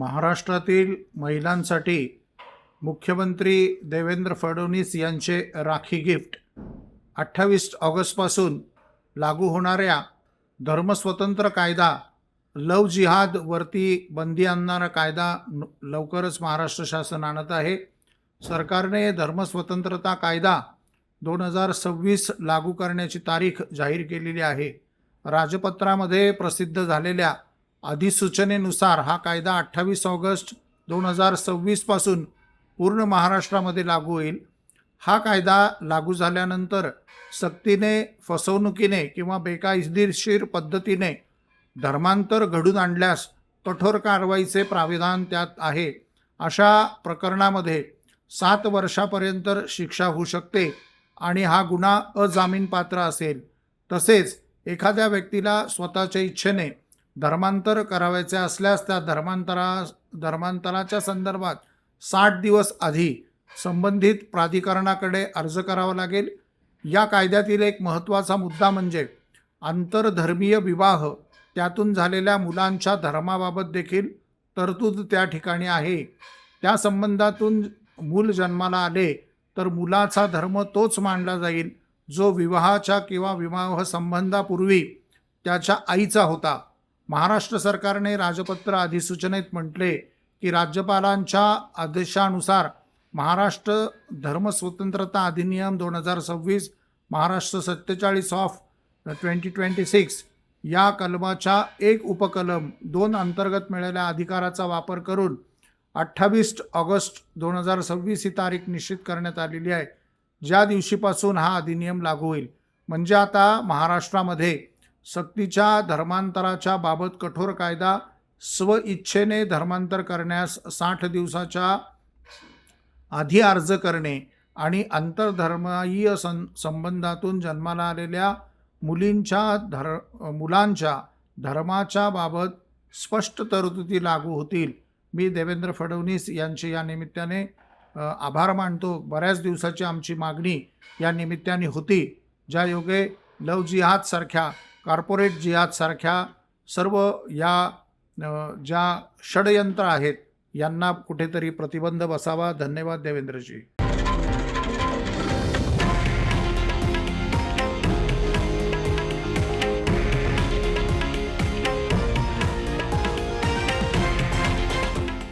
महाराष्ट्रातील महिलांसाठी मुख्यमंत्री देवेंद्र फडणवीस यांचे राखी गिफ्ट 28 ऑगस्टपासून लागू होणाऱ्या धर्मस्वतंत्र कायदा लव जिहादवरती बंदी आणणारा कायदा लवकरच महाराष्ट्र शासन आणत आहे। सरकारने धर्मस्वतंत्रता कायदा 2026 लागू करण्याची तारीख जाहीर केलेली आहे। राजपत्रामध्ये प्रसिद्ध झालेल्या अधिसूचनेनुसार हा कायदा 28 ऑगस्ट 2026 पासून पूर्ण महाराष्ट्रामध्ये लागू होईल। हा कायदा लागू झाल्यानंतर सक्तीने, फसवणुकीने किंवा बेकायदेशीर पद्धतीने धर्मांतर घडून आणल्यास कठोर कारवाईचे प्राविधान त्यात आहे। अशा प्रकरणामध्ये 7 वर्षापर्यंत शिक्षा होऊ शकते आणि हा गुन्हा अजामीनपात्र असेल। तसेच एखाद्या व्यक्तीला स्वतःच्या इच्छेने धर्मांतर करावयाचे असल्यास त्या धर्मांतराच्या संदर्भात 60 दिवस आधी संबंधित प्राधिकरणाकडे अर्ज करावा लागेल। या कायद्यातील एक महत्त्वाचा मुद्दा म्हणजे आंतरधर्मीय विवाह, त्यातून झालेल्या मुलांच्या धर्माबाबत देखील तरतूद त्या ठिकाणी आहे। त्या संबंधातून मूल जन्माला आले तर मुलाचा धर्म तोच मानला जाईल जो विवाहाच्या किंवा विवाह संबंधापूर्वी त्याच्या आईचा होता। महाराष्ट्र सरकारने राजपत्र अधिसूचनेत म्हटले की राज्यपालांच्या आदेशानुसार महाराष्ट्र धर्मस्वतंत्रता अधिनियम 2026 महाराष्ट्र 47 ऑफ 2026 या कलमाच्या एक उपकलम 2 अंतर्गत मिळालेल्या अधिकाराचा वापर करून 28 ऑगस्ट 2026 ही तारीख निश्चित करण्यात आलेली आहे, ज्या दिवशीपासून हा अधिनियम लागू होईल। म्हणजे आता महाराष्ट्रामध्ये सक्तीच्या धर्मांतराच्या बाबत कठोर कायदा, स्वइच्छेने धर्मांतर करण्यास 60 दिवसाच्या आधी अर्ज करणे आणि आंतरधर्मीय संबंधातून जन्माला आलेल्या मुलांच्या धर्माच्या बाबत स्पष्ट तरतुदी लागू होतील। मी देवेंद्र फडणवीस यांचे या निमित्ताने आभार मानतो। बऱ्याच दिवसाची आमची मागणी या निमित्ताने होती, ज्या योगे लव जिहाद सारख्या, कॉर्पोरेट जिहाद सारख्या सर्व या ज्या षडयंत्र आहेत यांना कुठेतरी प्रतिबंध बसावा। धन्यवाद देवेंद्रजी।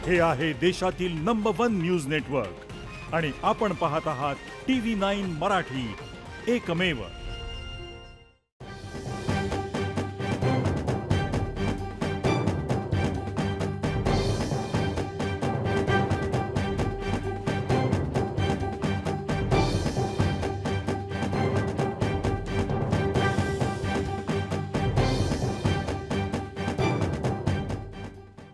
हे आहे देशातील नंबर 1 न्यूज नेटवर्क आणि आपण पाहत आहात TV9 मराठी, एकमेव।